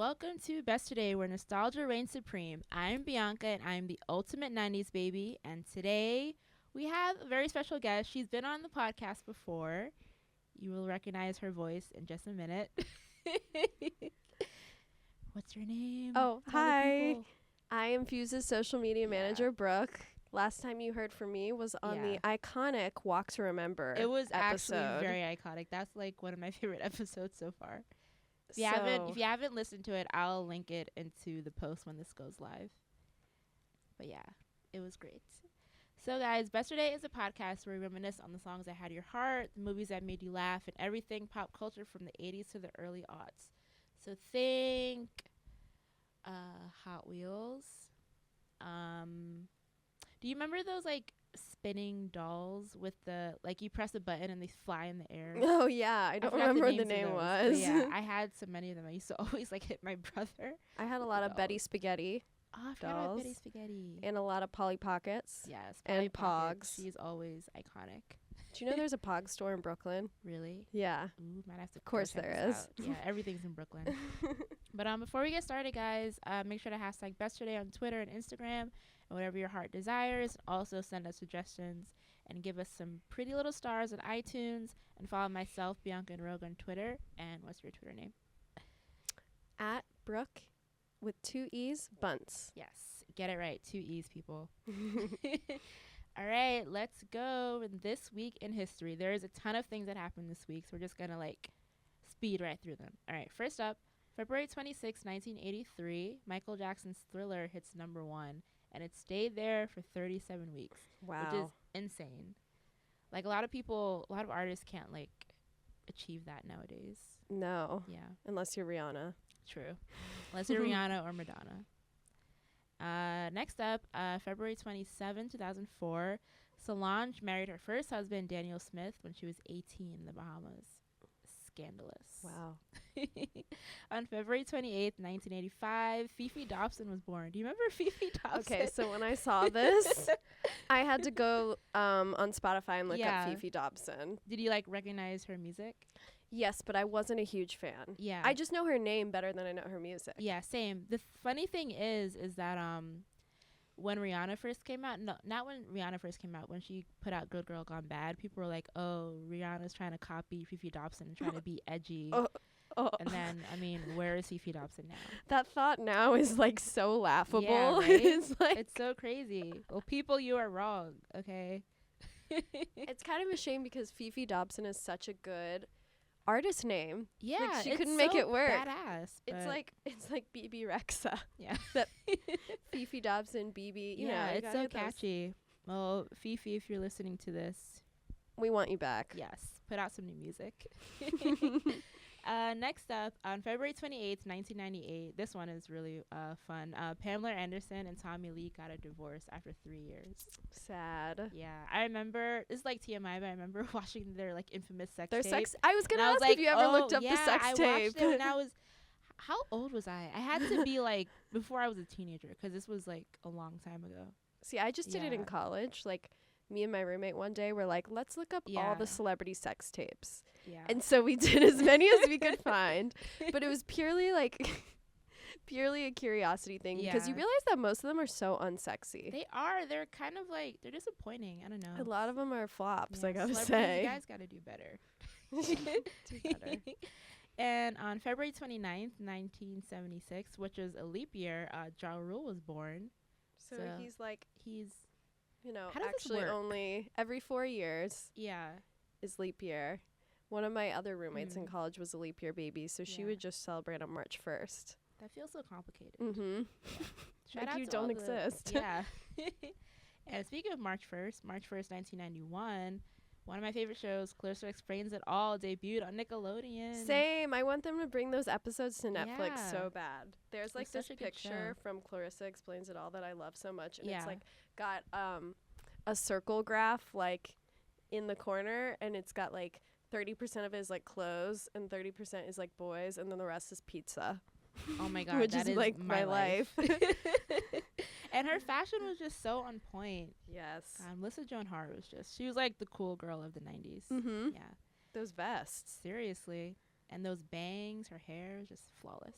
welcome to Besterday, where nostalgia reigns supreme. I'm Bianca, and I'm the ultimate 90s baby. And today, we have a very special guest. She's been on the podcast before. You will recognize her voice in just a minute. What's your name? Oh, hi. I am Fuse's social media manager, Brooke. Last time you heard from me was on the iconic Walk to Remember It was episode. actually very iconic. That's like one of my favorite episodes so far. If you haven't listened to it, I'll link it into the post when this goes live. But yeah, it was great. So guys, Besterday is a podcast where we reminisce on the songs that had your heart, the movies that made you laugh, and everything pop culture from the 80s to the early aughts. So think Hot Wheels. Do you remember those like spinning dolls with the like you press a button and they fly in the air? Oh yeah, I don't remember what the name was. Yeah, I had so many of them. I used to always like hit my brother. I had a lot of Betty Spaghetti dolls. Betty Spaghetti. And a lot of Polly Pockets. Yes, and Pogs. She's always iconic. Do you know there's a Pog store in Brooklyn? Really? Yeah. Ooh, might have to. Of course there is. Yeah, everything's in Brooklyn. But before we get started, guys, make sure to hashtag Besterday on Twitter and Instagram, and whatever your heart desires. Also send us suggestions and give us some pretty little stars on iTunes, and follow myself, Bianca and Rogue, on Twitter. And what's your Twitter name? At Brooke with 2 E's Bunce. Yes, get it right. 2 E's, people. All right, let's go. This week in history, there is a ton of things that happened this week, so we're just gonna like speed right through them. All right, first up, February 26, 1983, Michael Jackson's Thriller hits #1, and it stayed there for 37 weeks. Wow. Which is insane. Like a lot of artists can't like achieve that nowadays. No. Yeah. Unless you're Rihanna. True. Unless you're Rihanna or Madonna. Next up, February 27, 2004, Solange married her first husband, Daniel Smith, when she was 18 in the Bahamas. Scandalous. Wow. On February 28th, 1985, Fifi Dobson was born. Do you remember Fifi Dobson? Okay, so when I saw this, I had to go on Spotify and look up Fifi Dobson. Did you like recognize her music? Yes, but I wasn't a huge fan. Yeah. I just know her name better than I know her music. Yeah, same. The funny thing is that when Rihanna first came out, no, not when Rihanna first came out, when she put out Good Girl Gone Bad, people were like, oh, Rihanna's trying to copy Fifi Dobson and trying to be edgy. And then, I mean, where is Fifi Dobson now? That thought now is like so laughable. Yeah, right? It's so crazy. Well, people, you are wrong, okay? It's kind of a shame because Fifi Dobson is such a good artist name. Yeah, like she couldn't make it work. Badass. It's like BB Rexa. Yeah. That Fifi Dobson, BB. You know, it's so catchy. Well, Fifi, if you're listening to this, we want you back. Yes, put out some new music. Next up, on February 28th, 1998, this one is really fun. Pamela Anderson and Tommy Lee got a divorce after 3 years. Sad. Yeah, I remember, this is like TMI, but I remember watching their like infamous sex tape. I was going to ask if you ever looked up the sex tape. I watched it when I was, how old was I? I had to be like, before I was a teenager, because this was like a long time ago. See, I just did it in college. Like, me and my roommate one day were like, let's look up all the celebrity sex tapes. Yeah. And so we did as many as we could find. But it was purely a curiosity thing. Because you realize that most of them are so unsexy. They are. They're kind of like, they're disappointing. I don't know. A lot of them are flops, I gotta say. You guys gotta do better. Do better. And on February 29th, 1976, which is a leap year, Ja Rule was born. So he's you know, actually only every 4 years is leap year. One of my other roommates in college was a leap year baby, so she would just celebrate on March 1st. That feels so complicated. Mm-hmm. Yeah. Like you don't exist. Yeah. And speaking of March 1st, 1991, one of my favorite shows, Clarissa Explains It All, debuted on Nickelodeon. Same. I want them to bring those episodes to Netflix so bad. There's like this picture from Clarissa Explains It All that I love so much. And it's like got a circle graph like in the corner, and it's got like 30% of it is like clothes and 30% is like boys, and then the rest is pizza. Oh my God. Which is like my life. And her fashion was just so on point. Yes. Melissa Joan Hart was she was like the cool girl of the 90s. Mm-hmm. Yeah. Those vests. Seriously. And those bangs, her hair is just flawless.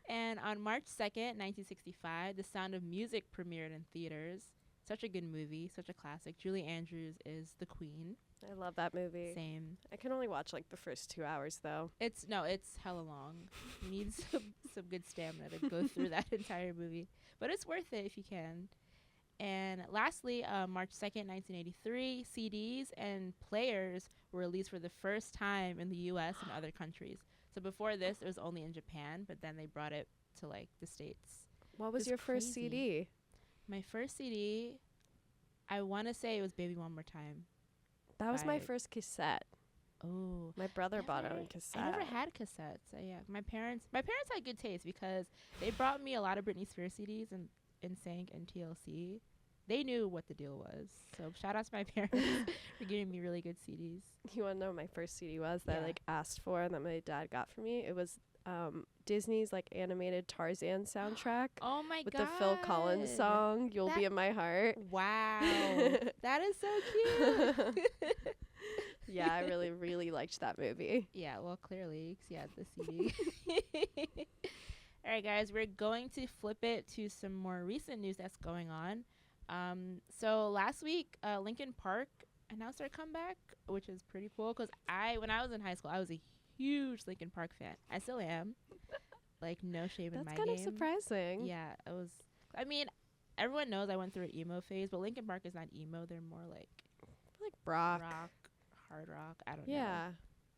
And on March 2nd, 1965, The Sound of Music premiered in theaters. Such a good movie, such a classic. Julie Andrews is the queen. I love that movie. Same. I can only watch like the first 2 hours though. It's hella long. You need some good stamina to go through that entire movie. But it's worth it if you can. And lastly, March 2nd, 1983, CDs and players were released for the first time in the U.S. and other countries. So before this, it was only in Japan, but then they brought it to like the States. What was your first CD? My first CD, I want to say it was Baby One More Time. That was my first cassette. Oh, my brother bought it on cassette. I never had cassettes. So yeah, my parents had good taste because they brought me a lot of Britney Spears CDs and NSYNC and TLC. They knew what the deal was. So shout out to my parents for giving me really good CDs. You want to know what my first CD was that I like asked for and that my dad got for me? It was Disney's like animated Tarzan soundtrack. Oh my god. With the Phil Collins song, You'll Be in My Heart. Wow. That is so cute. Yeah, I really, really liked that movie. Yeah, well, clearly, 'cause you had the CD. All right, guys, we're going to flip it to some more recent news that's going on. So last week, Linkin Park announced their comeback, which is pretty cool because when I was in high school, I was a huge Linkin Park fan. I still am. Like, no shame in my game. That's kind of surprising. Yeah, it was. I mean, everyone knows I went through an emo phase, but Linkin Park is not emo. They're more like rock, hard rock. I don't know. Yeah.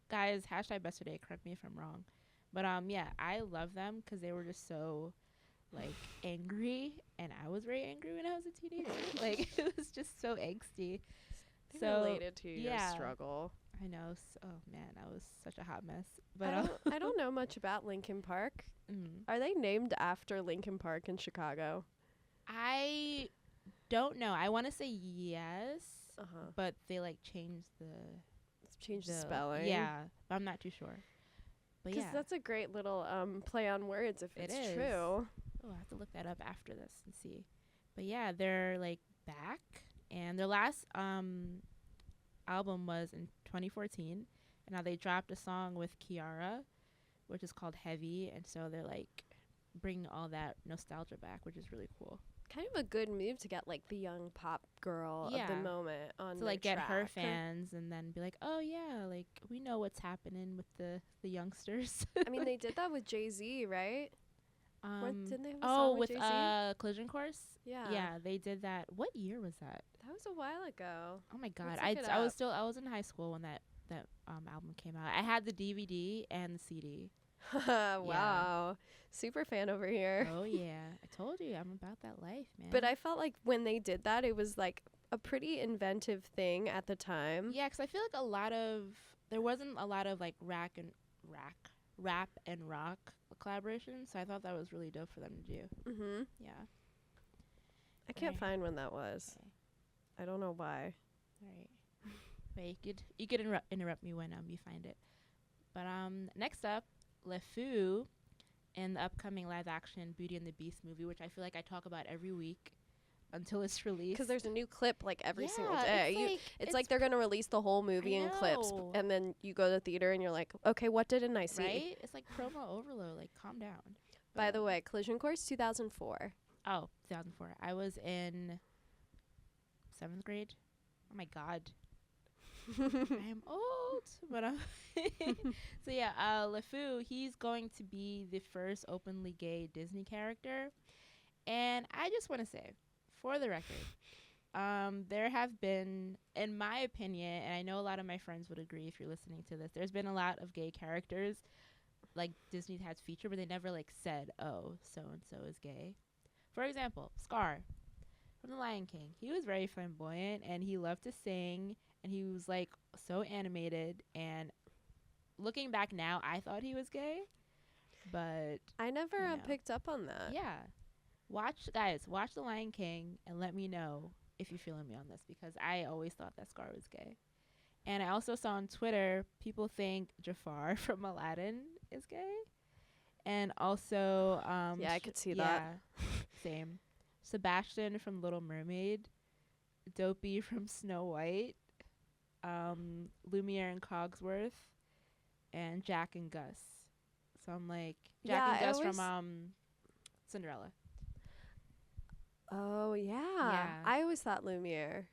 Guys, hashtag Besterday. Correct me if I'm wrong. But yeah, I love them because they were just so like angry, and I was very angry when I was a teenager. Like, it was just so angsty. So related to your struggle. I know. Oh man, I was such a hot mess. But I don't know much about Linkin Park. Are they named after Linkin Park in Chicago? I don't know. I want to say yes, but they like changed the spelling. Yeah, but I'm not too sure. But because that's a great little play on words if it's true. Oh, I have to look that up after this and see. But yeah, they're like back, and their last album was in 2014, and now they dropped a song with Kiara, which is called Heavy, and so they're like bringing all that nostalgia back, which is really cool. Kind of a good move to get like the young pop girl of the moment on to like track. Get her fans and then be like, oh yeah, like we know what's happening with the youngsters. I mean, they did that with Jay-Z, right? Didn't they have a song song with Jay-Z? Collision Course? Yeah, they did that. What year was that? That was a while ago. Oh my god, I was in high school when that album came out. I had the DVD and the CD. Wow. Super fan over here. Oh yeah, I told you I'm about that life, man. But I felt like when they did that, it was like a pretty inventive thing at the time. Yeah, because I feel like there wasn't a lot of like rap and rock collaboration, so I thought that was really dope for them to do. Yeah. I can't find when that was. Okay. I don't know why. All right. Wait, you could interrupt me when you find it. But next up, LeFou in the upcoming live-action Beauty and the Beast movie, which I feel like I talk about every week until it's released. Because there's a new clip like every single day. It's like they're going to release the whole movie in clips, and then you go to the theater and you're like, okay, what didn't I see? Right? It's like promo overload. Like, calm down. By the way, Collision Course 2004. Oh, 2004. I was in 7th grade. Oh my god. I am old. But so yeah, LeFou, he's going to be the first openly gay Disney character. And I just want to say, for the record, there have been, in my opinion, and I know a lot of my friends would agree if you're listening to this, there's been a lot of gay characters like Disney has featured, but they never like said, oh, so and so is gay. For example, Scar from The Lion King. He was very flamboyant and he loved to sing, and he was like so animated, and looking back now, I thought he was gay, but I never picked up on that. Yeah. Watch The Lion King and let me know if you're feeling me on this, because I always thought that Scar was gay. And I also saw on Twitter people think Jafar from Aladdin is gay. And also yeah, I could see that. Same. Sebastian from Little Mermaid, Dopey from Snow White, Lumiere and Cogsworth, and Jack and Gus. So I'm like Jack and Gus from Cinderella. Oh yeah. I always thought Lumiere.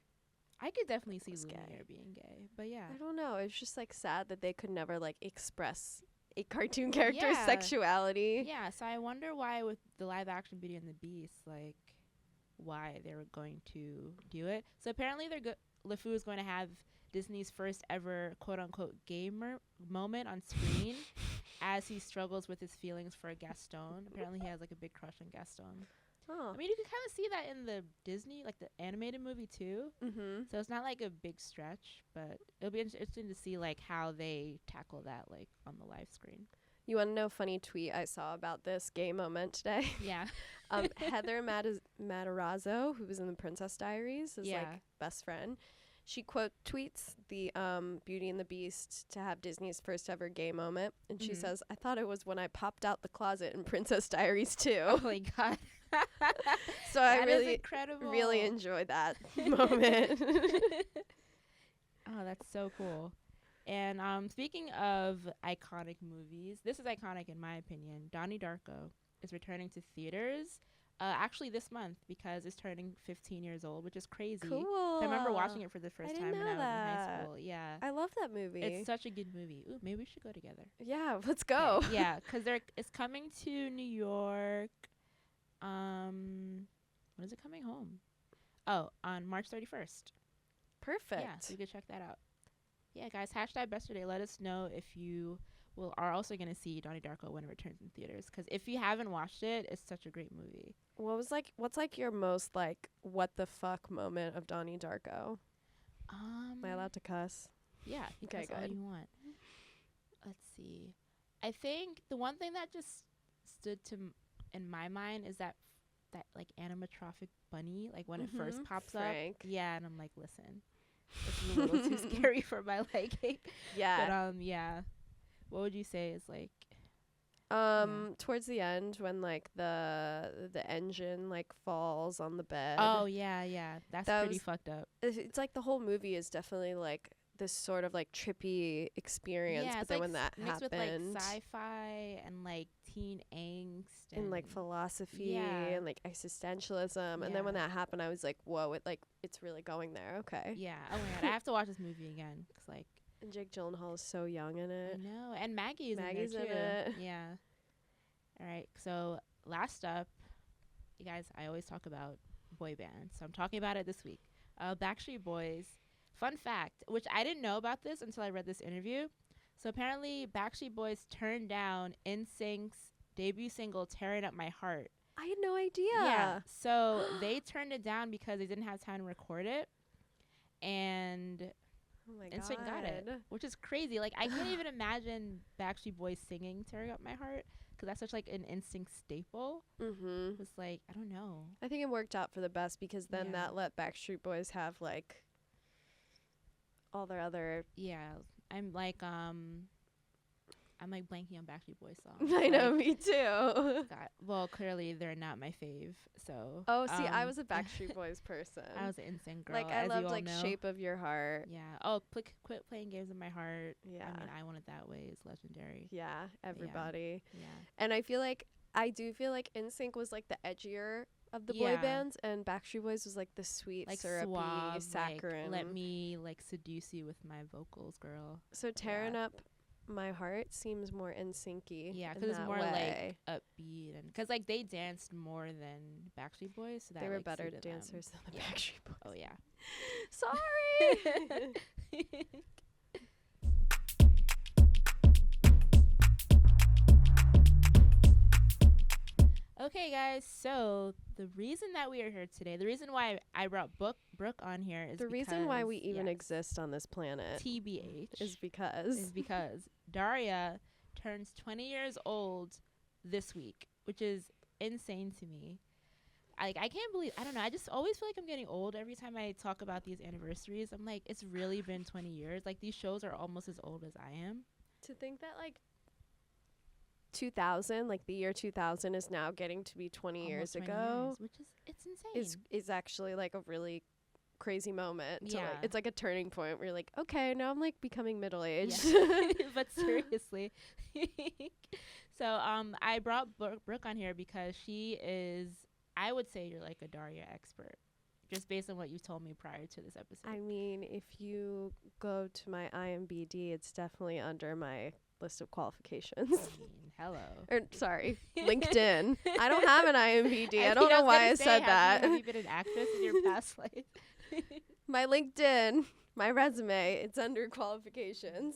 I could definitely see Lumiere being gay, but yeah. I don't know. It's just like sad that they could never like express a cartoon character's sexuality. Yeah, so I wonder why with the live action Beauty and the Beast, like why they were going to do it. So apparently LeFou is going to have Disney's first ever quote unquote gamer moment on screen as he struggles with his feelings for Gaston. Apparently he has like a big crush on Gaston. Oh. I mean, you can kind of see that in the Disney, like the animated movie too. Mm-hmm. So it's not like a big stretch, but it'll be interesting to see like how they tackle that like on the live screen. You want to know a funny tweet I saw about this gay moment today? Yeah. Heather Matarazzo, who was in the Princess Diaries, is like best friend. She quote tweets the Beauty and the Beast to have Disney's first ever gay moment. And she says, "I thought it was when I popped out the closet in Princess Diaries too." Oh my God. So I really enjoyed that moment. Oh, that's so cool. And speaking of iconic movies, this is iconic in my opinion. Donnie Darko is returning to theaters actually this month because it's turning 15 years old, which is crazy. Cool. I remember watching it for the first time when I was in high school. Yeah. I love that movie. It's such a good movie. Ooh, maybe we should go together. Yeah, let's go. Okay. Yeah, because it's coming to New York. When is it coming home? Oh, on March 31st. Perfect. Yeah, so you could check that out. Yeah, guys, #Besterday. Let us know if you are also going to see Donnie Darko when it returns in theaters. Because if you haven't watched it, it's such a great movie. What's like your most like what the fuck moment of Donnie Darko? Am I allowed to cuss? Yeah, you cuss all you want. Let's see. I think the one thing that just stood in my mind is that like animatronic bunny, like when it first pops Frank. up. Yeah, and I'm like, listen, it's a little too scary for my liking. Yeah. But yeah. What would you say is like towards the end when like the engine like falls on the bed. Oh yeah. That's pretty fucked up. It's like the whole movie is definitely like this sort of like trippy experience, but then like when that mixed happened with like sci-fi and like teen angst and like philosophy and like existentialism, and then when that happened I was like, whoa, it's really going there. Okay. Yeah. Oh my God, I have to watch this movie again because like. And Jake Gyllenhaal is so young in it. I know, and Maggie's in there too. It. Yeah. All right. So last up, you guys, I always talk about boy bands, so I'm talking about it this week. Backstreet Boys. Fun fact, which I didn't know about this until I read this interview. So apparently, Backstreet Boys turned down NSYNC's debut single "Tearing Up My Heart." I had no idea. Yeah. So they turned it down because they didn't have time to record it, and. Oh my and NSYNC got it, which is crazy. Like, I can't even imagine Backstreet Boys singing "Tearing Up My Heart" because that's such like an NSYNC staple. Mm-hmm. It's like, I don't know. I think it worked out for the best because then that let Backstreet Boys have like all their other. Yeah, I'm like blanking on Backstreet Boys songs. I know, me too. Well, clearly they're not my fave. So. Oh, see, I was a Backstreet Boys person. I was an NSYNC girl. Like I loved like "Shape of Your Heart." Yeah. Oh, quit playing games in my heart. Yeah. I mean, I Want It That Way is legendary. Yeah, everybody. Yeah. And I do feel like NSYNC was like the edgier of the boy bands, and Backstreet Boys was like the sweet, like syrupy, suave, saccharine. Like, let me like seduce you with my vocals, girl. So Tearing Up My Heart seems more NSYNC-y. Yeah, because it's more like upbeat, and because like they danced more than Backstreet Boys, so that they were like, better dancers than the Backstreet Boys. Oh yeah. Sorry. Okay, guys. So the reason that we are here today, the reason why I brought Brooke on here is the reason why we even exist on this planet. TBH is because Daria turns 20 years old this week, which is insane to me. I can't believe, I don't know, I just always feel like I'm getting old every time I talk about these anniversaries. I'm like, it's really been 20 years. Like, these shows are almost as old as I am. To think that, like, 2000, like the year 2000 is now getting to be 20 years ago, which is, it's insane. Is actually like a really crazy moment. To, Yeah. like, it's like a turning point where you're like, okay, now I'm like becoming middle-aged. Yeah. But seriously. So I brought Brooke on here because she is, I would say you're like a Daria expert, just based on what you told me prior to this episode. I mean, if you go to my IMBD, it's definitely under my list of qualifications. I mean, hello. Or sorry, LinkedIn. I don't have an IMBD. I don't know why I said that. Have you been an actress in your past life? My LinkedIn, my resume, it's under qualifications.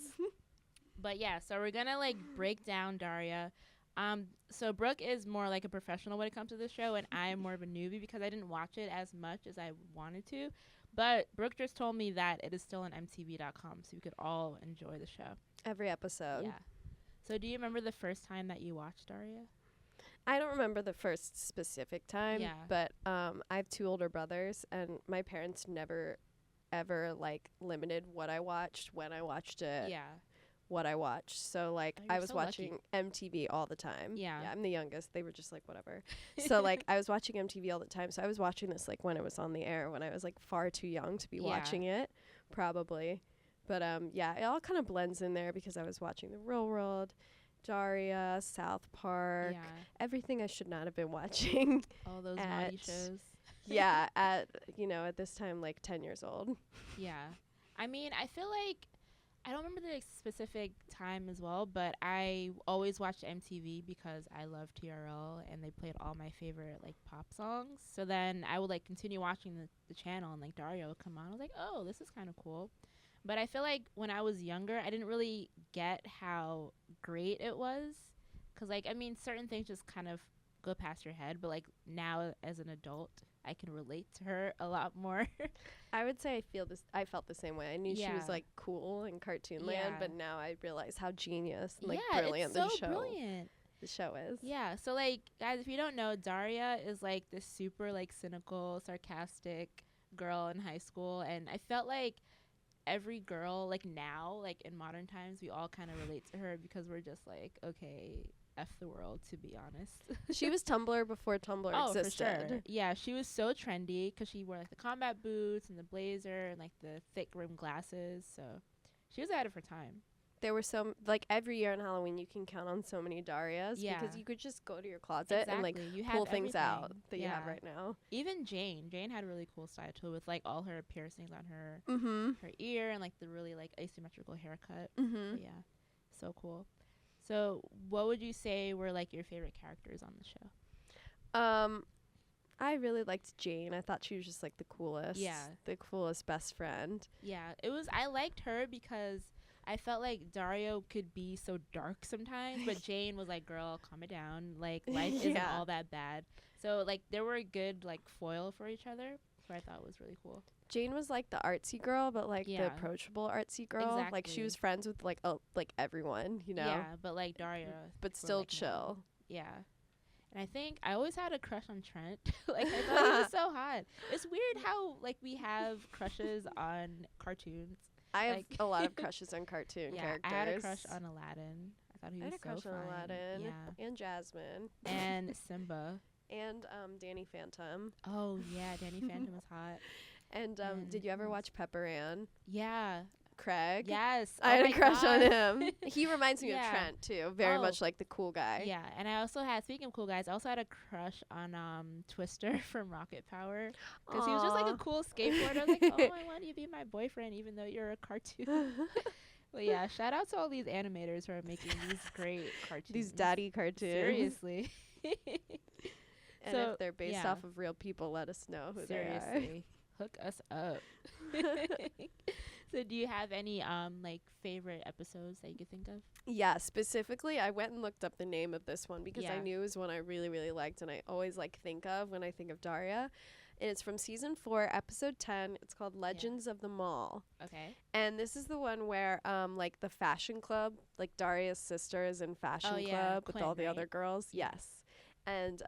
But yeah, so we're gonna like break down Daria. So Brooke is more like a professional when it comes to this show, and I'm more of a newbie because I didn't watch it as much as I wanted to. But Brooke just told me that it is still on MTV.com, so we could all enjoy the show. Every episode. Yeah. So do you remember the first time that you watched Daria? I don't remember the first specific time, Yeah. but I have 2 older brothers, and my parents never, ever, like, limited what I watched, when I watched it. Yeah. What I watched. So like I was so watching MTV all the time. Yeah. I'm the youngest. They were just like whatever. So like I was watching MTV all the time. So I was watching this like when it was on the air, when I was like far too young to be watching it, probably. But yeah, it all kind of blends in there because I was watching The Real World, Daria, South Park, everything I should not have been watching. All those naughty shows. Yeah, at this time like 10 years old. Yeah. I mean, I feel like I don't remember the specific time as well, but I always watched MTV because I love TRL and they played all my favorite like pop songs. So then I would like continue watching the channel and like Daria would come on. I was like, oh, this is kind of cool. But I feel like when I was younger, I didn't really get how great it was. Because like, I mean, certain things just kind of go past your head. But like now as an adult, I can relate to her a lot more. I would say I felt the same way. I knew she was like cool in cartoon land, but now I realize how genius and like brilliant it's so brilliant the show is. Yeah, so like guys, if you don't know, Daria is like this super like cynical, sarcastic girl in high school, and I felt like every girl like now, like in modern times, we all kind of relate to her because we're just like, okay, F the world, to be honest. She was Tumblr before Tumblr existed. For sure. Yeah, she was so trendy because she wore like the combat boots and the blazer and like the thick rimmed glasses. So she was ahead of her time. There were some, like every year on Halloween, you can count on so many Darias because you could just go to your closet and like pull things out that you have right now. Even Jane had a really cool style too, with like all her piercings on her her ear and like the really like asymmetrical haircut. Yeah, so cool. So what would you say were like your favorite characters on the show? I really liked Jane. I thought she was just like the coolest. Yeah. The coolest best friend. Yeah. I liked her because I felt like Dario could be so dark sometimes, but Jane was like, girl, calm it down. Like life isn't all that bad. So like they were a good like foil for each other, which I thought was really cool. Jane was like the artsy girl, but like the approachable artsy girl. Exactly. Like she was friends with like everyone, you know. Yeah, but like Daria, but still like, chill. Yeah. And I think I always had a crush on Trent. Like I thought he was so hot. It's weird how like we have crushes on cartoons. I have a lot of crushes on cartoon characters. I had a crush on Aladdin. I thought he was so fun. I had a crush on Aladdin. Yeah. And Jasmine. And Simba. And Danny Phantom. Oh yeah, Danny Phantom was hot. And did you ever watch Pepper Ann? Yeah. Craig? Yes. I had a crush on him. He reminds me of Trent too. Very much like the cool guy. Yeah. And I also had, speaking of cool guys, I also had a crush on Twister from Rocket Power. Because he was just like a cool skateboarder. I was like, oh, I want you to be my boyfriend even though you're a cartoon. But yeah, shout out to all these animators who are making these great cartoons. These daddy cartoons. Seriously. And if they're based off of real people, let us know who they are. Hook us up. So do you have any like favorite episodes that you could think of? Yeah, specifically I went and looked up the name of this one because I knew it was one I really, really liked and I always like think of when I think of Daria. And it's from season 4, episode 10. It's called Legends of the Mall. Okay. And this is the one where like the fashion club, like Daria's sister is in fashion club with all the other girls. Yes. And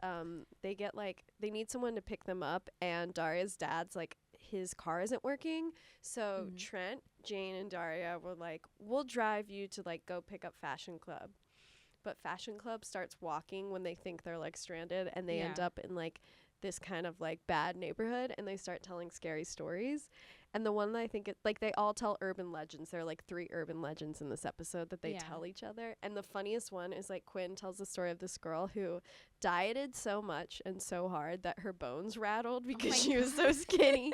they get like, they need someone to pick them up and Daria's dad's like, his car isn't working. So Trent, Jane, and Daria were like, we'll drive you to like go pick up Fashion Club. But Fashion Club starts walking when they think they're like stranded and they end up in like this kind of like bad neighborhood, and they start telling scary stories. And the one that I think they all tell urban legends. There are like 3 urban legends in this episode that they tell each other. And the funniest one is like Quinn tells the story of this girl who dieted so much and so hard that her bones rattled because she was so skinny.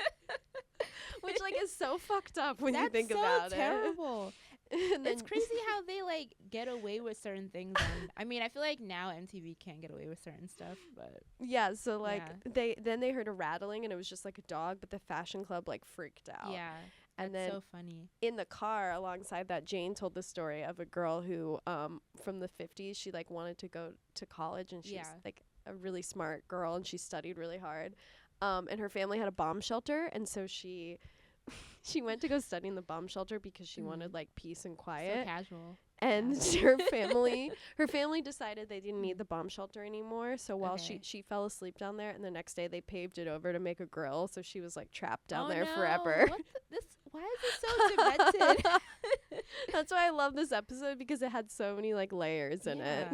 Which like is so fucked up when you think about it. That's so terrible. It's crazy how they like get away with certain things. I mean, I feel like now MTV can't get away with certain stuff, but yeah. So like they heard a rattling and it was just like a dog, but the fashion club like freaked out. Yeah, and that's then so funny. In the car alongside that, Jane told the story of a girl who from the 50s, she like wanted to go to college, and she's like a really smart girl and she studied really hard. And her family had a bomb shelter, and so she went to go study in the bomb shelter because she wanted like peace and quiet. So casual. And her family decided they didn't need the bomb shelter anymore. So while she fell asleep down there, and the next day they paved it over to make a grill, so she was like trapped down there forever. Why is this so demented? That's why I love this episode, because it had so many like layers in it.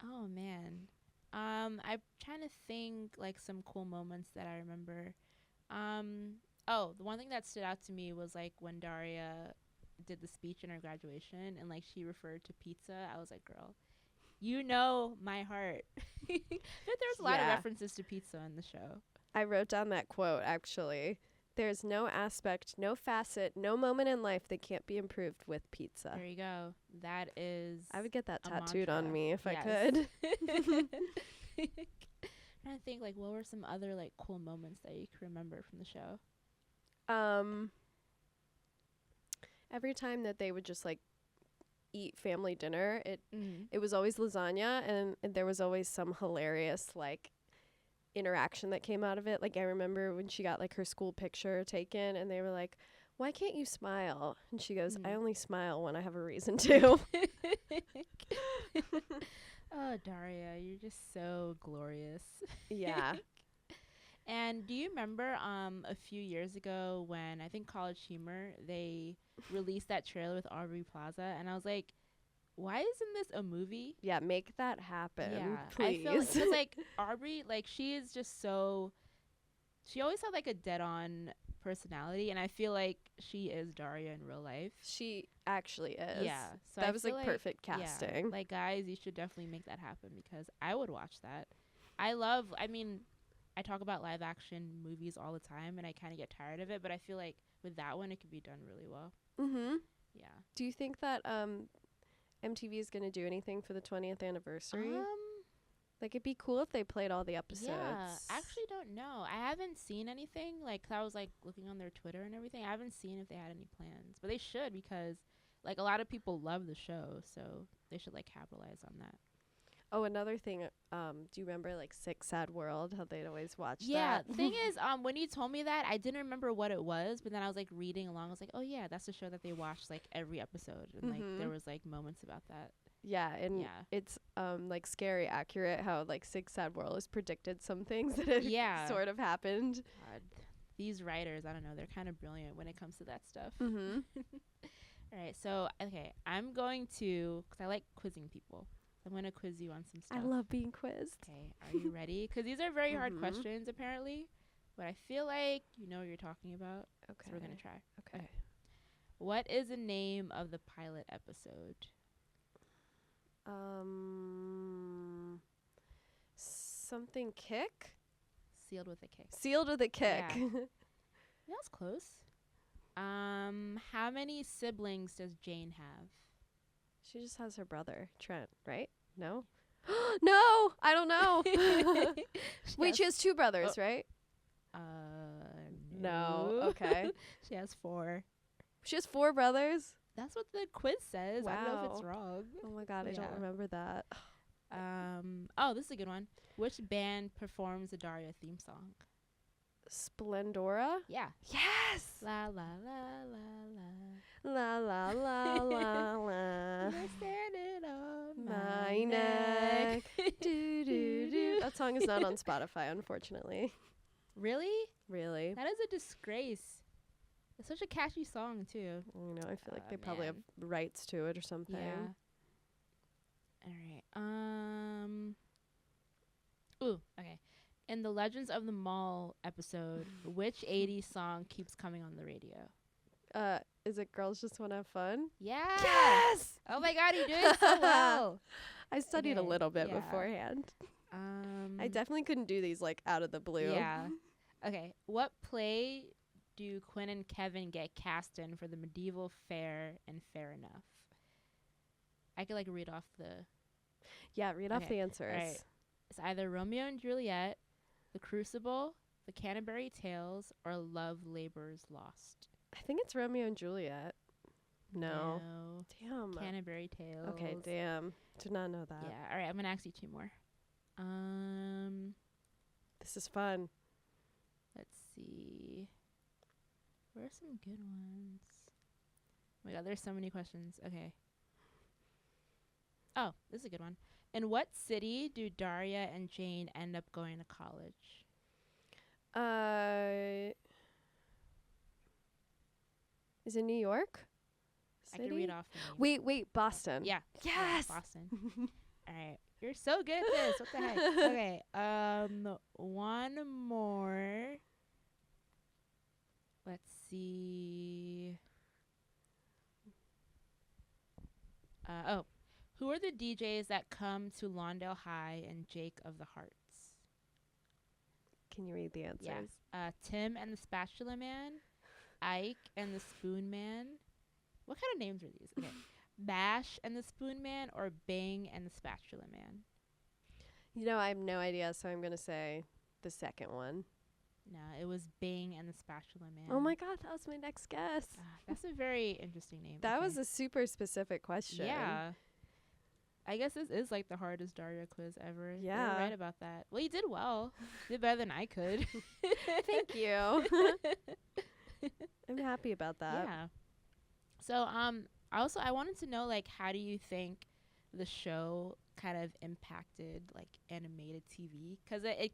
Oh man. I'm trying to think like some cool moments that I remember. The one thing that stood out to me was like when Daria did the speech in her graduation and like she referred to pizza. I was like, girl, you know my heart. But there's a lot of references to pizza in the show. I wrote down that quote actually. There's no aspect, no facet, no moment in life that can't be improved with pizza. There you go. That is I would get that tattooed mantra on me if I could. Trying to think like what were some other like cool moments that you could remember from the show? Every time that they would just like eat family dinner, it was always lasagna, and there was always some hilarious like interaction that came out of it. Like I remember when she got like her school picture taken, and they were like, "Why can't you smile?" And she goes, "I only smile when I have a reason to." Oh, Daria, you're just so glorious. Yeah. And do you remember a few years ago when I think College Humor, they released that trailer with Aubrey Plaza, and I was like, why isn't this a movie? Yeah, make that happen, I please. feel like, 'cause, like Aubrey, like she is just so, she always had like a dead-on personality, and I feel like she is Daria in real life. She actually is. Yeah. So that was like perfect casting. Yeah, like guys, you should definitely make that happen because I would watch that. I talk about live action movies all the time and I kind of get tired of it, but I feel like with that one it could be done really well. Mhm. Yeah. Do you think that MTV is going to do anything for the 20th anniversary? Like it'd be cool if they played all the episodes. Yeah, I actually don't know. I haven't seen anything. Like I was like looking on their Twitter and everything. I haven't seen if they had any plans, but they should because like a lot of people love the show, so they should like capitalize on that. Oh, another thing, do you remember like Sick Sad World, how they'd always watch that? Yeah, the thing is, when you told me that, I didn't remember what it was, but then I was like reading along. I was like, oh yeah, that's the show that they watched like every episode, and like there was like moments about that. Yeah, and it's like scary accurate how like Sick Sad World has predicted some things that have sort of happened. God, these writers, I don't know, they're kind of brilliant when it comes to that stuff. All right, so okay, I'm going to, because I like quizzing people. I'm going to quiz you on some stuff. I love being quizzed. Okay, are you ready? Because these are very hard questions, apparently. But I feel like you know what you're talking about. Okay. So we're going to try. Okay. What is the name of the pilot episode? Something kick? Sealed with a kick. Sealed with a kick. Yeah. That's close. How many siblings does Jane have? She just has her brother, Trent, right? No? No! I don't know. Wait, she has 2 brothers, right? No. Okay. She has 4. She has 4 brothers? That's what the quiz says. Wow. I don't know if it's wrong. Oh my god, I don't remember that. This is a good one. Which band performs the Daria theme song? Splendora? Yeah. Yes! La la la la la. La la la la la. You're standing on my neck. Do do do. That song is not on Spotify, unfortunately. Really? Really? That is a disgrace. It's such a catchy song too. You know, I feel like they probably have rights to it or something. Yeah. All right. Ooh. Okay. In the Legends of the Mall episode, which 80s song keeps coming on the radio? Is it Girls Just Wanna Have Fun? Yeah. Yes! Oh my God, you're doing so well. I studied a little bit beforehand. I definitely couldn't do these like out of the blue. Yeah. Okay. What play do Quinn and Kevin get cast in for the medieval fair and Fair Enough? I could like read off the. Yeah, read off the answers. All right. It's either Romeo and Juliet, The Crucible, The Canterbury Tales, or Love Labour's Lost. I think it's Romeo and Juliet. No. Damn. Canterbury Tales. Okay, damn. Did not know that. Yeah. All right, I'm going to ask you 2 more. This is fun. Let's see. Where are some good ones? Oh my God, there's so many questions. Okay. Oh, this is a good one. In what city do Daria and Jane end up going to college? Is it New York? City? I can read off the name. Wait, Boston. Yeah. Yes. Yeah, Boston. All right. You're so good at this. What the heck? Okay. One more. Let's see. Who are the DJs that come to Lawndale High and Jake of the Hearts? Can you read the answers? Yes. Tim and the Spatula Man, Ike and the Spoon Man. What kind of names are these? Okay. Bash and the Spoon Man, or Bang and the Spatula Man? You know, I have no idea, so I'm going to say the second one. No, it was Bang and the Spatula Man. Oh my God, that was my next guess. That's a very interesting name. That was a super specific question. Yeah. I guess this is like the hardest Daria quiz ever. Yeah. You're right about that. Well, you did well. You did better than I could. Thank you. I'm happy about that. Yeah. So, also I wanted to know, like, how do you think the show kind of impacted like animated TV? Because it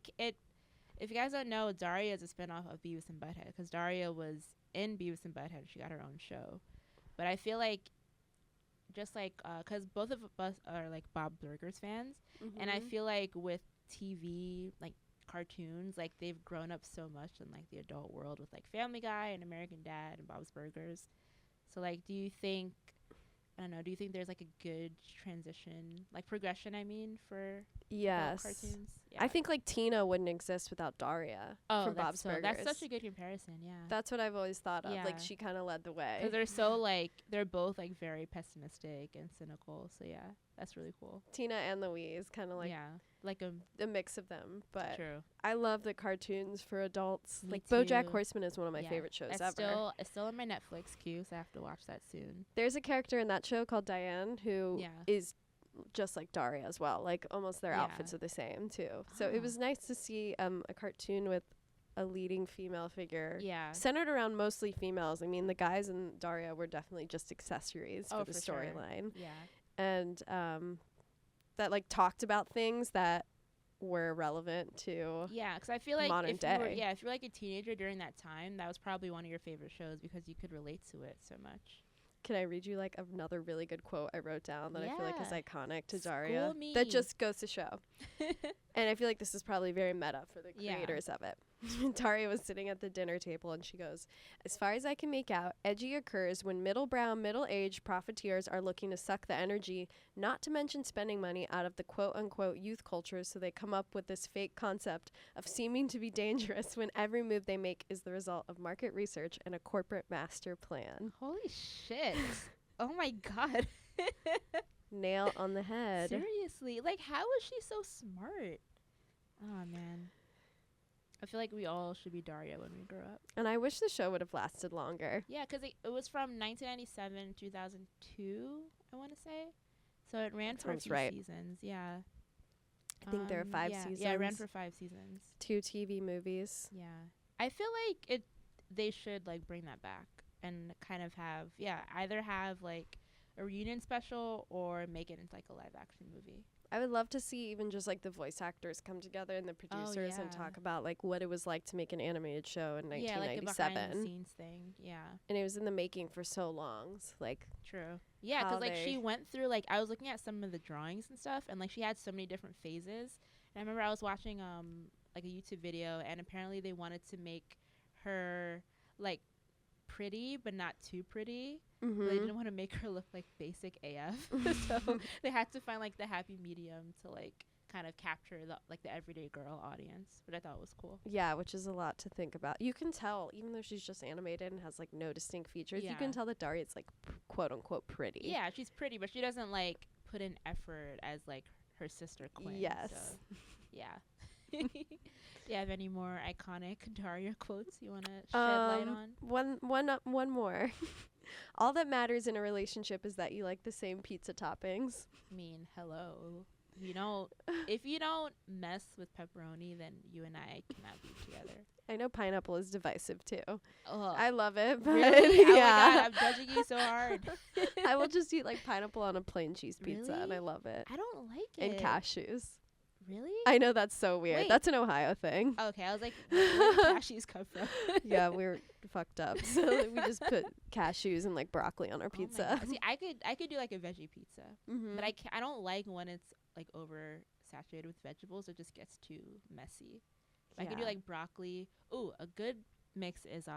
if you guys don't know, Daria is a spinoff of Beavis and Butthead. Because Daria was in Beavis and Butthead, she got her own show. But I feel like just like because both of us are like Bob Burgers fans, and I feel like with TV, like cartoons, like they've grown up so much in like the adult world with like Family Guy and American Dad and Bob's Burgers. So like, do you think there's like a good transition, like progression, I mean, for adult cartoons? Yeah. I think like Tina wouldn't exist without Daria from Bob's Burgers. That's such a good comparison, yeah. That's what I've always thought of. Yeah. Like, she kind of led the way. Because they're so like, they're both like very pessimistic and cynical. So yeah, that's really cool. Tina and Louise, kind of like, like a mix of them. But true. I love the cartoons for adults. Me like too. BoJack Horseman is one of my favorite shows ever. It's still on my Netflix queue, so I have to watch that soon. There's a character in that show called Diane who is just like Daria as well. Like almost their outfits are the same too. So it was nice to see a cartoon with a leading female figure. Yeah. Centered around mostly females. I mean, the guys in Daria were definitely just accessories for the storyline. Sure. Yeah. And that like talked about things that were relevant to because I feel like modern day. If you're like a teenager during that time, that was probably one of your favorite shows because you could relate to it so much. Can I read you like another really good quote I wrote down that I feel like is iconic to Daria? That just goes to show. And I feel like this is probably very meta for the creators of it. Daria was sitting at the dinner table and she goes, "As far as I can make out, edgy occurs when middle-brow, middle-aged profiteers are looking to suck the energy, not to mention spending money, out of the quote-unquote youth culture, so they come up with this fake concept of seeming to be dangerous when every move they make is the result of market research and a corporate master plan." Holy shit. Oh my God. Nail on the head. Seriously. Like, how is she so smart? Oh, man. I feel like we all should be Daria when we grow up. And I wish the show would have lasted longer. Yeah, because it was from 1997 to 2002, I want to say. So it ran for a few seasons. Yeah. I think there are 5 seasons. Yeah, it ran for 5 seasons. 2 TV movies. Yeah. I feel like they should like bring that back and kind of have, either have like a reunion special or make it into like a live action movie. I would love to see even just like the voice actors come together and the producers and talk about like what it was like to make an animated show in 1997. Yeah, like a behind the scenes thing. Yeah. And it was in the making for so long. Like, true. Yeah, because like she went through, like, I was looking at some of the drawings and stuff, and like she had so many different phases. And I remember I was watching like a YouTube video, and apparently they wanted to make her like pretty but not too pretty. But they didn't want to make her look like basic AF. So they had to find like the happy medium to like kind of capture the like the everyday girl audience, but I thought it was cool. Yeah, which is a lot to think about. You can tell, even though she's just animated and has like no distinct features, you can tell that Daria's like quote unquote pretty. Yeah, she's pretty, but she doesn't like put in effort as like her sister Quinn. Yes. So, yeah. Do you have any more iconic Daria quotes you want to shed light on? One more. All that matters in a relationship is that you like the same pizza toppings. I mean, hello. If you don't mess with pepperoni, then you and I cannot be together. I know pineapple is divisive too. Ugh. I love it, but really? yeah. Oh my God, I'm judging you so hard. I will just eat like pineapple on a plain cheese pizza, and I love it. I don't like it. And cashews. Really? I know that's so weird. Wait. That's an Ohio thing. Okay, I was like, where did cashews come from? Yeah, we're fucked up. So we just put cashews and like broccoli on our pizza. See, I could do like a veggie pizza, but I don't like when it's like over saturated with vegetables. It just gets too messy. I could do like broccoli. Ooh, a good mix is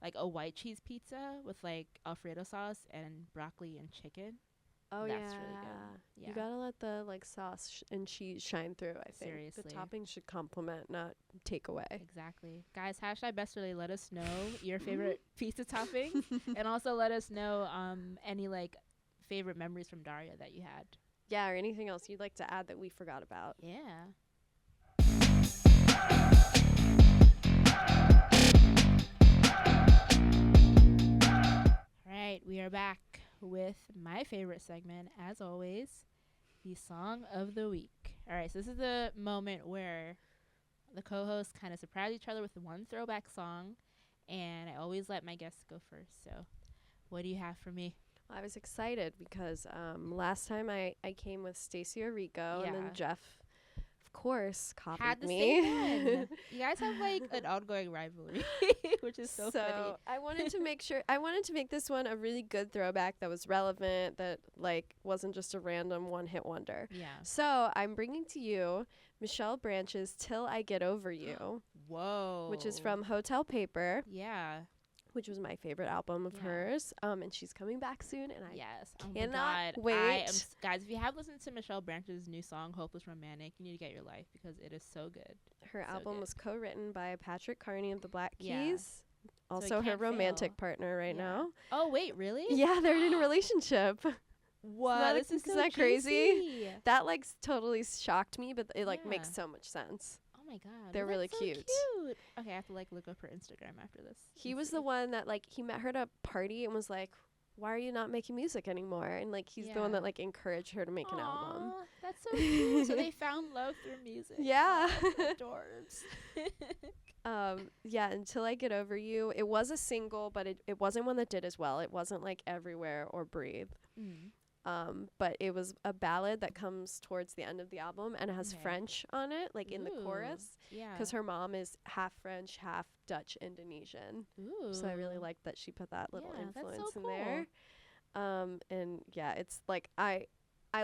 like a white cheese pizza with like Alfredo sauce and broccoli and chicken. Oh, that's really good. Yeah. You gotta let the like sauce and cheese shine through, I think. Seriously. The toppings should complement, not take away. Exactly. Guys, #Besterday, let us know your favorite pizza topping. And also let us know any like favorite memories from Daria that you had. Yeah, or anything else you'd like to add that we forgot about. Yeah. All right, we are back with my favorite segment, as always, the Song of the Week. All right, so this is the moment where the co-hosts kind of surprise each other with one throwback song, and I always let my guests go first. So what do you have for me? I was excited because last time I came with Stacey Orico, and then Jeff, of course, copied had the me. Same one. You guys have like an ongoing rivalry, which is so funny. I wanted to make this one a really good throwback that was relevant, that like wasn't just a random one-hit wonder. Yeah. So I'm bringing to you Michelle Branch's "Till I Get Over You." Whoa. Which is from Hotel Paper. Yeah. Which was my favorite album of hers. And she's coming back soon, and I cannot wait. Guys, if you have listened to Michelle Branch's new song, Hopeless Romantic, you need to get your life because it is so good. Her album was co-written by Patrick Carney of the Black Keys. Yeah. Also her romantic partner now. Oh, wait, really? Yeah, they're in a relationship. What? This is isn't that crazy? That like totally shocked me, but it like makes so much sense. Oh my God. They're really so cute. Okay, I have to like look up her Instagram after this. He was the one that like he met her at a party and was like, "Why are you not making music anymore?" And like he's the one that like encouraged her to make an album. That's so cute. So they found love through music. Yeah. Adorbs. Yeah, Until I Get Over You. It was a single, but it wasn't one that did as well. It wasn't like Everywhere or Breathe. But it was a ballad that comes towards the end of the album, and it has French on it, like in the chorus. Yeah. Because her mom is half French, half Dutch Indonesian. Ooh. So I really liked that she put that little influence in there. And yeah, it's like I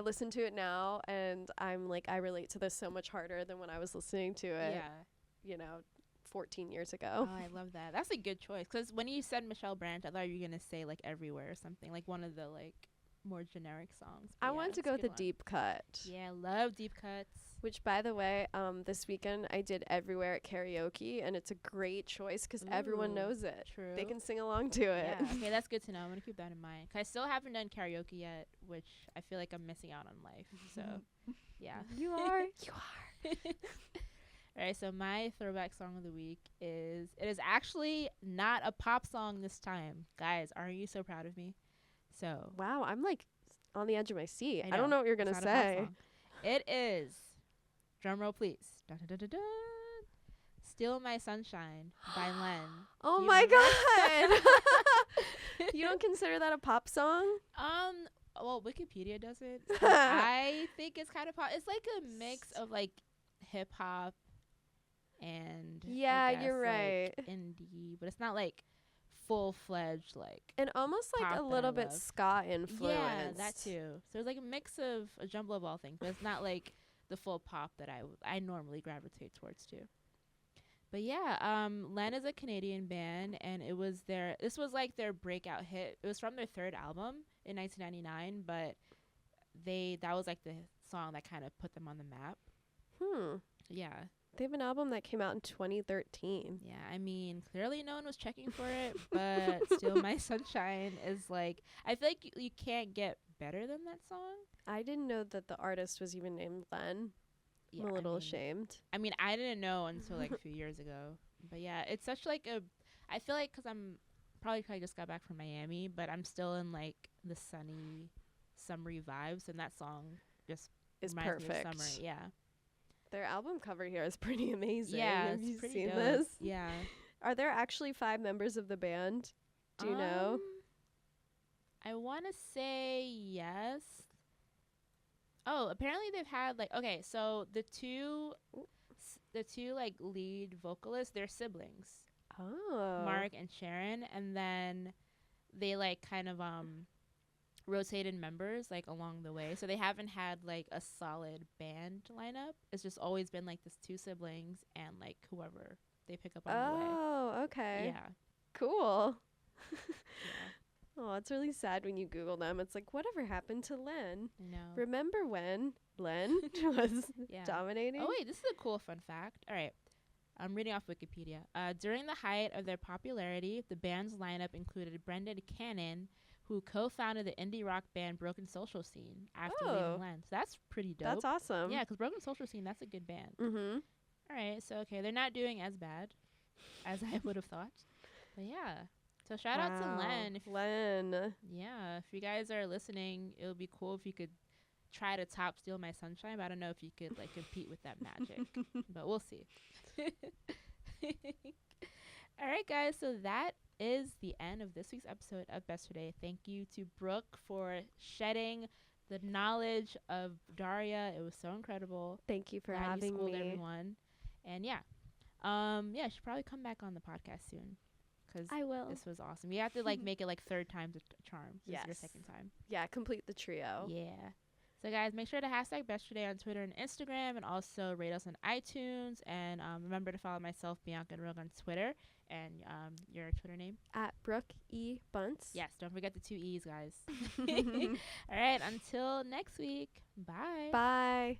listen to it now, and I'm like, I relate to this so much harder than when I was listening to it. Yeah. 14 years ago. Oh, I love that. That's a good choice. Because when you said Michelle Branch, I thought you were gonna say like Everywhere or something, like one of the like more generic songs. I wanted to go with a deep cut. Yeah, love deep cuts. Which, by the way, this weekend I did Everywhere at karaoke, and it's a great choice because everyone knows it. True. They can sing along to it. Yeah. Okay, that's good to know. I'm gonna keep that in mind. 'Cause I still haven't done karaoke yet, which I feel like I'm missing out on life. So, yeah. You are. You are. All right. So my throwback song of the week it is actually not a pop song this time, guys. Aren't you so proud of me? So wow, I'm like on the edge of my seat. I don't know what you're gonna say. It is, drum roll please, dun, dun, dun, dun, dun, "Still My Sunshine" by Len. Oh my God. You don't consider that a pop song? Well, Wikipedia doesn't. I think it's kind of pop. It's like a mix of like hip hop and you're right, like indie, but it's not like full-fledged like, and almost like a little bit ska influence. Yeah, that too. So it's like a mix of a jumble of all things, but it's not like the full pop that I normally gravitate towards too. But yeah, Len is a Canadian band, and this was like their breakout hit. It was from their third album in 1999, but that was like the song that kind of put them on the map. Yeah. They have an album that came out in 2013. Yeah, I mean, clearly no one was checking for it, but Steal My Sunshine is like, I feel like you can't get better than that song. I didn't know that the artist was even named Len. Yeah, I'm a little ashamed. I mean, I didn't know until like a few years ago. But yeah, it's such like I feel like because I'm probably just got back from Miami, but I'm still in like the sunny, summery vibes, and that song just is reminds perfect. me of summer. Yeah. Their album cover here is pretty amazing. Yeah, have you pretty seen dope. this? Yeah. Are there actually 5 members of the band? Do you know? I want to say yes. Oh, apparently they've had like, okay, so the two like lead vocalists, they're siblings. Oh. Mark and Sharon, and then they like kind of rotated members like along the way. So they haven't had like a solid band lineup. It's just always been like this 2 siblings and like whoever they pick up on the way. Oh, okay. Yeah. Cool. Yeah. Oh, it's really sad when you Google them. It's like, whatever happened to Len? I know. Remember when Len was dominating? Oh, wait, this is a cool fun fact. All right. I'm reading off Wikipedia. During the height of their popularity, the band's lineup included Brendan Cannon, who co-founded the indie rock band Broken Social Scene after leaving Len. So that's pretty dope. That's awesome. Yeah, because Broken Social Scene, that's a good band. Mm-hmm. All right, so, okay, they're not doing as bad as I would have thought. But, yeah. So, shout out to Len. Len. Yeah, if you guys are listening, it would be cool if you could try to top Steal My Sunshine, but I don't know if you could, like, compete with that magic. But we'll see. All right, guys, so that is the end of this week's episode of Besterday. Thank you to Brooke for shedding the knowledge of Daria. It was so incredible. Thank you for Glad having you schooled me. Everyone. And yeah, yeah, she'll probably come back on the podcast soon. Cause I will. This was awesome. You have to like make it like 3rd time's a charm. This is your 2nd time. Yeah, complete the trio. Yeah. So guys, make sure to hashtag Besterday on Twitter and Instagram, and also rate us on iTunes. And remember to follow myself, Bianca Gracie, on Twitter, and your Twitter name at Brooke E. Bunce. Yes, don't forget the 2 E's, guys. All right, until next week. Bye. Bye.